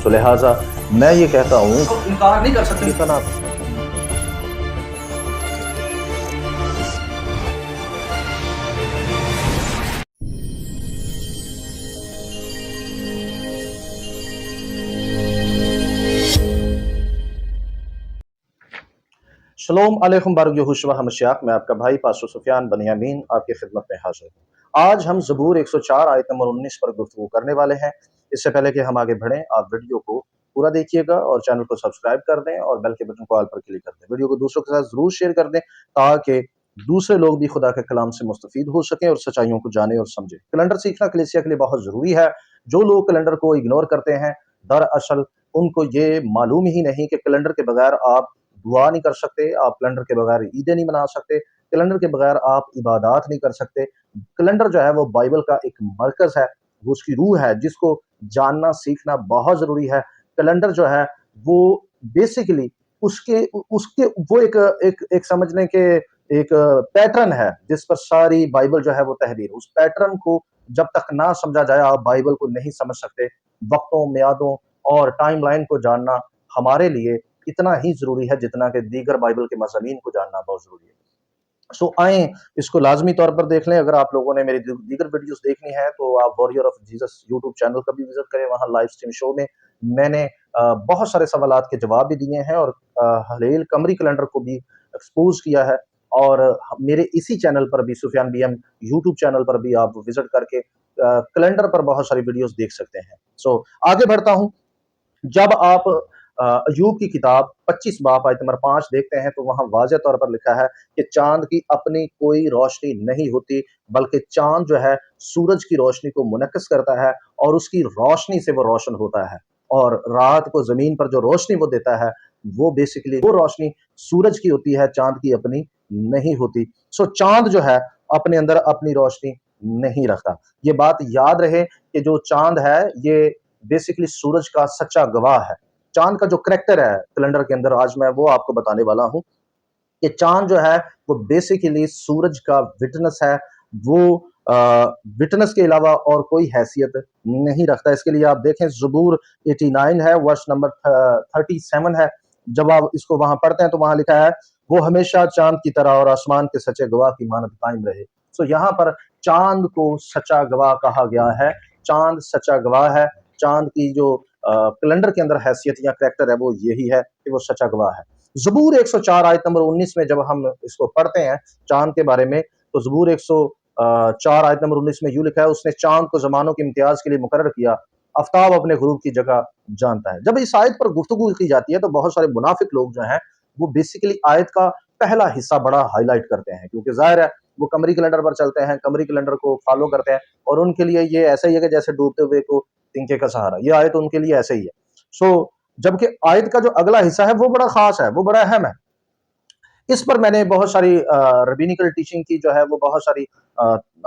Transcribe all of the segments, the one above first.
تو لہٰذا میں یہ کہتا ہوں تو انکار نہیں کر سکتے. اتنا شلوم علیکم بارک یہوشوا ہمشیاق، میں آپ کا بھائی پاسٹر سفیان بنیامین آپ کی خدمت میں حاضر ہوں۔ آج ہم زبور 104 آیت نمبر 19 پر گفتگو کرنے والے ہیں۔ اس سے پہلے کہ ہم آگے بڑھیں، آپ ویڈیو کو پورا دیکھیے گا اور چینل کو سبسکرائب کر دیں اور بیل کے بٹن کو آل پر کلک کر دیں۔ ویڈیو کو دوسروں کے ساتھ ضرور شیئر کر دیں تاکہ دوسرے لوگ بھی خدا کے کلام سے مستفید ہو سکیں اور سچائیوں کو جانیں اور سمجھیں۔ کیلنڈر سیکھنا کلیسیا کے لیے بہت ضروری ہے۔ جو لوگ کیلنڈر کو اگنور کرتے ہیں، دراصل ان کو یہ معلوم ہی نہیں کہ کیلنڈر کے بغیر آپ دعا نہیں کر سکتے، آپ کیلنڈر کے بغیر عیدیں نہیں منا سکتے، کیلنڈر کے بغیر آپ عبادات نہیں کر سکتے۔ کیلنڈر جو ہے وہ بائبل کا ایک مرکز ہے، وہ اس کی روح ہے جس کو جاننا سیکھنا بہت ضروری ہے۔ کیلنڈر جو ہے وہ بیسیکلی اس کے وہ ایک سمجھنے کے ایک پیٹرن ہے جس پر ساری بائبل جو ہے وہ تحریر۔ اس پیٹرن کو جب تک نہ سمجھا جائے آپ بائبل کو نہیں سمجھ سکتے۔ وقتوں، میعادوں اور ٹائم لائن کو جاننا ہمارے لیے اتنا ہی ضروری ہے جتنا کہ دیگر بائبل کے مضامین کو جاننا بہت ضروری ہے۔ سو آئیں اس کو لازمی طور پر دیکھ لیں۔ اگر آپ لوگوں نے میری دیگر ویڈیوز دیکھنی ہے تو آپ وارریئر آف جیسس یوٹیوب چینل کا بھی وزٹ کریں۔ وہاں لائیو سٹریم شو میں میں نے بہت سارے سوالات کے جواب بھی دیے ہیں اور ہلیل قمری کیلنڈر کو بھی ایکسپوز کیا ہے، اور میرے اسی چینل پر بھی سفیان بی ایم یوٹیوب چینل پر بھی آپ وزٹ کر کے کیلنڈر پر بہت ساری ویڈیوز دیکھ سکتے ہیں۔ سو آگے بڑھتا ہوں۔ جب آپ ایوب کی کتاب 25 باب آیت نمبر 5 دیکھتے ہیں تو وہاں واضح طور پر لکھا ہے کہ چاند کی اپنی کوئی روشنی نہیں ہوتی، بلکہ چاند جو ہے سورج کی روشنی کو منعکس کرتا ہے اور اس کی روشنی سے وہ روشن ہوتا ہے، اور رات کو زمین پر جو روشنی وہ دیتا ہے وہ بیسیکلی وہ روشنی سورج کی ہوتی ہے، چاند کی اپنی نہیں ہوتی۔ سو چاند جو ہے اپنے اندر اپنی روشنی نہیں رکھتا۔ یہ بات یاد رہے کہ جو چاند ہے یہ بیسیکلی سورج کا سچا گواہ ہے۔ چاند کا جو کریکٹر ہے کیلنڈر کے اندر آج میں وہ آپ کو بتانے والا ہوں کہ چاند جو ہے وہ بیسیکلی سورج کا وٹنس ہے، وہ وٹنس کے علاوہ اور کوئی حیثیت نہیں رکھتا۔ اس کے لیے آپ دیکھیں زبور 89 ہے، ورس نمبر 37 ہے۔ جب آپ اس کو وہاں پڑھتے ہیں تو وہاں لکھا ہے وہ ہمیشہ چاند کی طرح اور آسمان کے سچے گواہ کی مانند قائم رہے۔ سو یہاں پر چاند کو سچا گواہ کہا گیا ہے۔ چاند سچا گواہ ہے۔ چاند کی جو کیلنڈر کے اندر حیثیت یا کریکٹر ہے وہ یہی ہے کہ وہ سچا گواہ ہے۔ زبور 104 آیت نمبر 19 میں جب ہم اس کو پڑھتے ہیں چاند کے بارے میں تو زبور 104 آیت نمبر 19 میں یوں لکھا ہے اس نے چاند کو زمانوں کے امتیاز کے لیے مقرر کیا، آفتاب اپنے غروب کی جگہ جانتا ہے۔ جب اس آیت پر گفتگو کی جاتی ہے تو بہت سارے منافق لوگ جو ہیں وہ بیسیکلی آیت کا پہلا حصہ بڑا ہائی لائٹ کرتے ہیں، کیونکہ ظاہر ہے وہ قمری کیلنڈر پر چلتے ہیں، قمری کیلنڈر کو فالو کرتے ہیں، اور ان کے لیے یہ ایسا ہی ہے کہ جیسے ڈوبتے ہوئے کو تنکے کا سہارا۔ یہ آیت ان کے لیے ایسے ہی ہے۔ سو جبکہ آیت کا جو اگلا حصہ ہے وہ بڑا خاص ہے، وہ بڑا اہم ہے۔ اس پر میں نے بہت ساری ربینیکل ٹیچنگ کی جو ہے وہ بہت ساری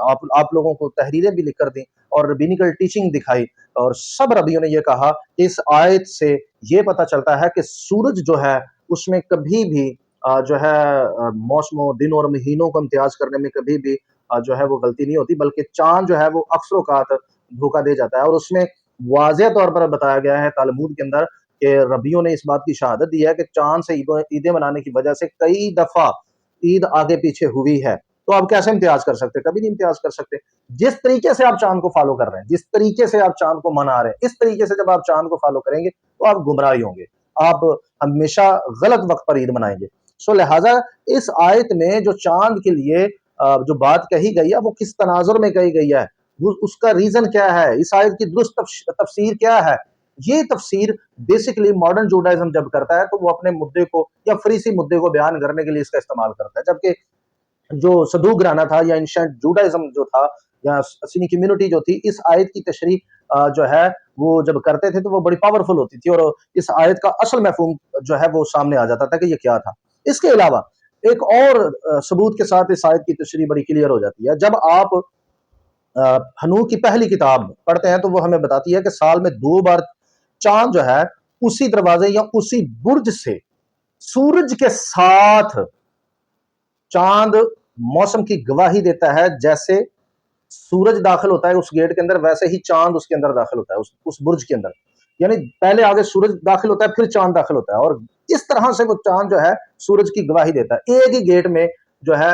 آپ لوگوں کو تحریریں بھی لکھ کر دیں اور ربینیکل ٹیچنگ دکھائی، اور سب ربیوں نے یہ کہا کہ اس آیت سے یہ پتہ چلتا ہے کہ سورج جو ہے اس میں کبھی بھی جو ہے موسموں، دنوں اور مہینوں کو امتیاز کرنے میں کبھی بھی جو ہے وہ غلطی نہیں ہوتی، بلکہ چاند جو ہے وہ اکثر اوقات دھوکہ دے جاتا ہے۔ اور اس میں واضح طور پر بتایا گیا ہے تالمود کے اندر کہ ربیوں نے اس بات کی شہادت دی ہے کہ چاند سے عیدیں منانے کی وجہ سے کئی دفعہ عید آگے پیچھے ہوئی ہے، تو آپ کیسے امتیاز کر سکتے؟ کبھی نہیں امتیاز کر سکتے۔ جس طریقے سے آپ چاند کو فالو کر رہے ہیں، جس طریقے سے آپ چاند کو منا رہے ہیں، اس طریقے سے جب آپ چاند کو فالو کریں گے تو آپ گمراہی ہوں گے، آپ ہمیشہ غلط وقت پر عید منائیں گے۔ سو لہٰذا اس آیت میں جو چاند کے لیے جو بات کہی گئی ہے وہ کس تناظر میں کہی گئی ہے، اس کا ریزن کیا ہے، اس آیت کی درست تفسیر کیا ہے؟ یہ تفسیر بیسیکلی ماڈرن جوڈائزم جب کرتا ہے تو وہ اپنے مدعے کو یا فریسی مدعے کو بیان کرنے کے لیے اس کا استعمال کرتا ہے، جبکہ جو صدوق گرانا تھا یا انشنٹ جوڈائزم جو تھا یا سنی کمیونٹی جو تھی، اس آیت کی تشریح جو ہے وہ جب کرتے تھے تو وہ بڑی پاورفل ہوتی تھی، اور اس آیت کا اصل مفہوم جو ہے وہ سامنے آ جاتا تھا کہ یہ کیا تھا۔ اس کے علاوہ ایک اور ثبوت کے ساتھ اس آیت کی تشریح بڑی کلیئر ہو جاتی ہے۔ جب آپ ہنوح کی پہلی کتاب پڑھتے ہیں تو وہ ہمیں بتاتی ہے کہ سال میں 2 بار چاند جو ہے اسی دروازے یا اسی برج سے سورج کے ساتھ چاند موسم کی گواہی دیتا ہے، جیسے سورج داخل ہوتا ہے اس گیٹ کے اندر ویسے ہی چاند اس کے اندر داخل ہوتا ہے، اس برج کے اندر۔ یعنی پہلے آگے سورج داخل ہوتا ہے پھر چاند داخل ہوتا ہے، اور اس طرح سے وہ چاند جو ہے سورج کی گواہی دیتا ہے. ایک ہی گیٹ میں جو ہے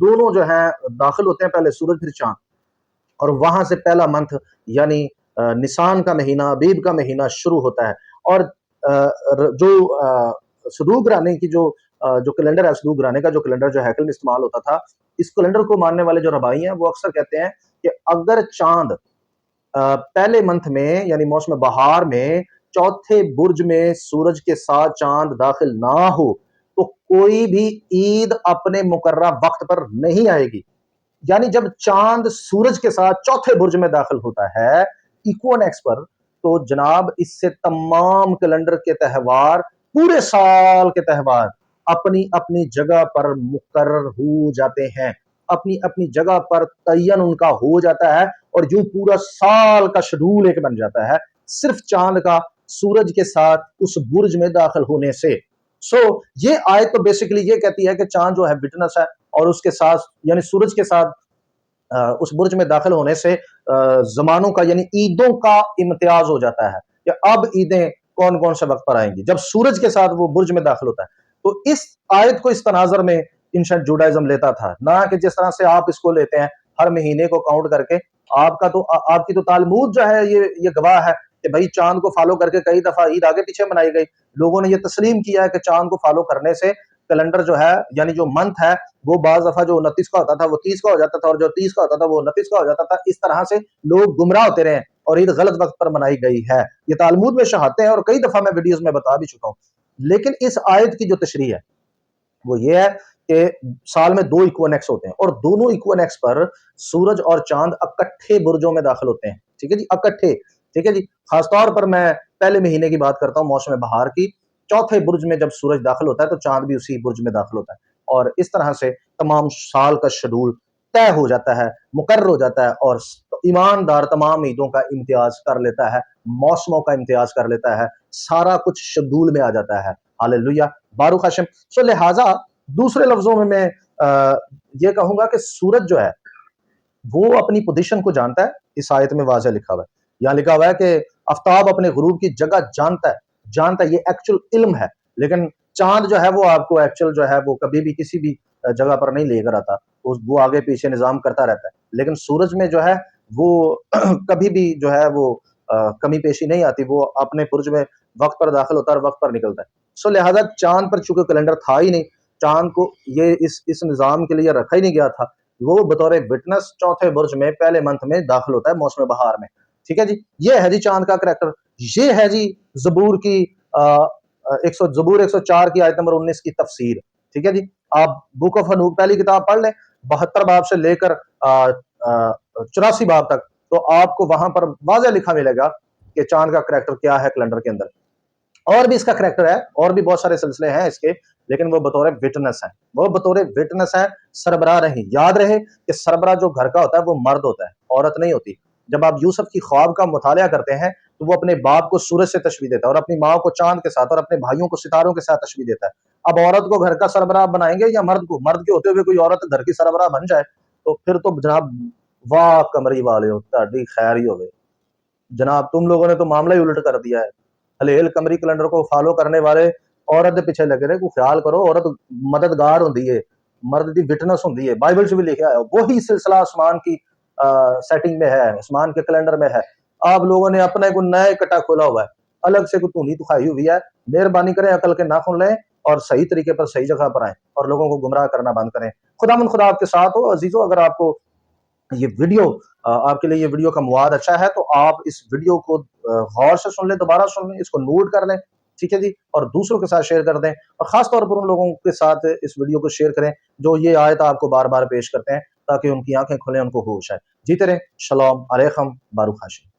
دونوں جو ہیں داخل ہوتے ہیں، پہلے سورج پھر چاند، اور وہاں سے پہلا منتھ یعنی نسان کا مہینہ، ابیب کا مہینہ شروع ہوتا ہے. اور جو صدوق رانے کی جو کیلنڈر ہے، صدوق رانے کا جو کیلنڈر جو ہیکل میں استعمال ہوتا تھا، اس کیلنڈر کو ماننے والے جو ربائی ہیں وہ اکثر کہتے ہیں کہ اگر چاند پہلے منتھ میں یعنی موسم بہار میں چوتھے برج میں سورج کے ساتھ چاند داخل نہ ہو تو کوئی بھی عید اپنے مقررہ وقت پر نہیں آئے گی. یعنی جب چاند سورج کے ساتھ چوتھے برج میں داخل ہوتا ہے ایکوینیکس پر، تو جناب اس سے تمام کیلنڈر کے تہوار، پورے سال کے تہوار اپنی اپنی جگہ پر مقرر ہو جاتے ہیں، اپنی اپنی جگہ پر تعین ان کا ہو جاتا ہے، اور یوں پورا سال کا شیڈول ایک بن جاتا ہے صرف چاند کا سورج کے ساتھ اس برج میں داخل ہونے سے. یہ آیت تو بیسیکلی یہ کہتی ہے کہ چاند جو ہے وٹنس ہے، اور اس کے ساتھ یعنی سورج کے ساتھ اس برج میں داخل ہونے سے زمانوں کا یعنی عیدوں کا امتیاز ہو جاتا ہے کہ اب عیدیں کون کون سے وقت پر آئیں گی جب سورج کے ساتھ وہ برج میں داخل ہوتا ہے. تو اس آیت کو اس تناظر میں انشنٹ جوڈائزم لیتا تھا، نہ کہ جس طرح سے آپ اس کو لیتے ہیں ہر مہینے کو کاؤنٹ کر کے. آپ کی تو تالمود جو ہے یہ گواہ ہے کہ بھائی چاند کو فالو کر کے کئی دفعہ عید آگے پیچھے منائی گئی. لوگوں نے یہ تسلیم کیا ہے کہ چاند کو فالو کرنے سے کیلنڈر جو ہے یعنی جو منتھ ہے وہ بعض دفعہ جو 29 کا ہوتا تھا وہ 30 کا ہو جاتا تھا، اور جو 30 کا ہوتا تھا وہ 29 کا ہو جاتا تھا. اس طرح سے لوگ گمراہ ہوتے رہے اور عید غلط وقت پر منائی گئی ہے. یہ تالمود میں شہادتیں ہیں اور کئی دفعہ میں ویڈیوز میں بتا بھی چکا ہوں. لیکن اس آیت کی جو تشریح ہے وہ یہ ہے کہ سال میں 2 ایکوینیکس ہوتے ہیں، اور دونوں ایکوینیکس پر سورج اور چاند اکٹھے برجوں میں داخل ہوتے ہیں. ٹھیک ہے جی، اکٹھے. ٹھیک ہے جی. خاص طور پر میں پہلے مہینے کی بات کرتا ہوں، موسم بہار کی. چوتھے برج میں جب سورج داخل ہوتا ہے تو چاند بھی اسی برج میں داخل ہوتا ہے، اور اس طرح سے تمام سال کا شیڈول طے ہو جاتا ہے، مقرر ہو جاتا ہے، اور ایماندار تمام عیدوں کا امتیاز کر لیتا ہے، موسموں کا امتیاز کر لیتا ہے، سارا کچھ شیڈول میں آ جاتا ہے. ہاللیلویہ، باروک ہاشم. لہٰذا دوسرے لفظوں میں یہ کہوں گا کہ سورج جو ہے وہ اپنی پوزیشن کو جانتا ہے. اس آیت میں واضح لکھا ہوا ہے، یہاں لکھا ہوا ہے کہ آفتاب اپنے غروب کی جگہ جانتا ہے، یہ ایکچول علم ہے. لیکن چاند جو ہے وہ آپ کو ایکچول جو ہے وہ کبھی بھی کسی بھی جگہ پر نہیں لے کر آتا، وہ آگے پیچھے نظام کرتا رہتا ہے. لیکن سورج میں جو ہے وہ کبھی بھی جو ہے وہ کمی پیشی نہیں آتی، وہ اپنے برج میں وقت پر داخل ہوتا ہے اور وقت پر نکلتا ہے. لہٰذا چاند پر چونکہ کیلنڈر تھا ہی نہیں، چاند کو یہ اس نظام کے لیے رکھا ہی نہیں گیا تھا، وہ بطور وٹنس چوتھے برج میں پہلے منتھ میں داخل ہوتا ہے موسم بہار میں. ٹھیک ہے جی. یہ ہے جی چاند کا کریکٹر. یہ ہے جی زبور کی زبور 104 کی آیت نمبر 19 کی تفسیر. ٹھیک ہے جی. آپ بک آف ہنوک پہلی کتاب پڑھ لیں 72 باب سے لے کر 84 باب تک، تو آپ کو وہاں پر واضح لکھا ملے گا کہ چاند کا کریکٹر کیا ہے کیلنڈر کے اندر. اور بھی اس کا کریکٹر ہے، اور بھی بہت سارے سلسلے ہیں اس کے، لیکن وہ بطور وٹنس ہے. وہ بطور وٹنس ہے. سربراہ رہیں، یاد رہے کہ سربراہ جو گھر کا ہوتا ہے وہ مرد ہوتا ہے، عورت نہیں ہوتی. جب آپ یوسف کی خواب کا مطالعہ کرتے ہیں تو وہ اپنے باپ کو سورج سے تشبیہ دیتا ہے، اور اپنی ماں کو چاند کے ساتھ، اور اپنے بھائیوں کو ستاروں کے ساتھ تشبیہ دیتا ہے. اب عورت کو گھر کا سربراہ بنائیں گے یا مرد کو؟ مرد کے ہوتے ہوئے کوئی عورت گھر کی سربراہ بن جائے تو پھر تو جناب واہ کمری والے ہو، تہاڈی خیر ہی ہوئے. جناب تم لوگوں نے تو معاملہ ہی الٹ کر دیا ہے. ہلیل قمری کیلنڈر کو فالو کرنے والے عورت دے پیچھے لگے رہے. کو خیال کرو، عورت مددگار ہوندی ہے، مرد دی وٹنس ہوندی ہے. بائبل سے بھی لکھا ہے، وہی سلسلہ آسمان کی سیٹنگ میں ہے، آسمان کے کیلنڈر میں ہے. آپ لوگوں نے اپنا کوئی نیا کٹا کھولا ہوا ہے، الگ سے کوئی دھونی دکھائی ہوئی ہے. مہربانی کریں عقل کے ناخن لیں اور صحیح طریقے پر صحیح جگہ پر آئیں اور لوگوں کو گمراہ کرنا بند کریں. خدا آپ کے ساتھ ہو. عزیزو، اگر آپ کو یہ ویڈیو آپ کے لیے یہ ویڈیو کا مواد اچھا ہے تو آپ اس ویڈیو کو غور سے سن لیں، دوبارہ سن لیں، اس کو نوٹ کر لیں. ٹھیک ہے جی. اور دوسروں کے ساتھ شیئر کر دیں، اور خاص طور پر ان لوگوں کے ساتھ اس ویڈیو کو شیئر کریں جو یہ آیت آپ کو بار بار پیش کرتے ہیں، تاکہ ان کی آنکھیں کھلیں، ان کو ہوش آئے. جیتے رہیں. شلوم علیکم. باروک ہاشم.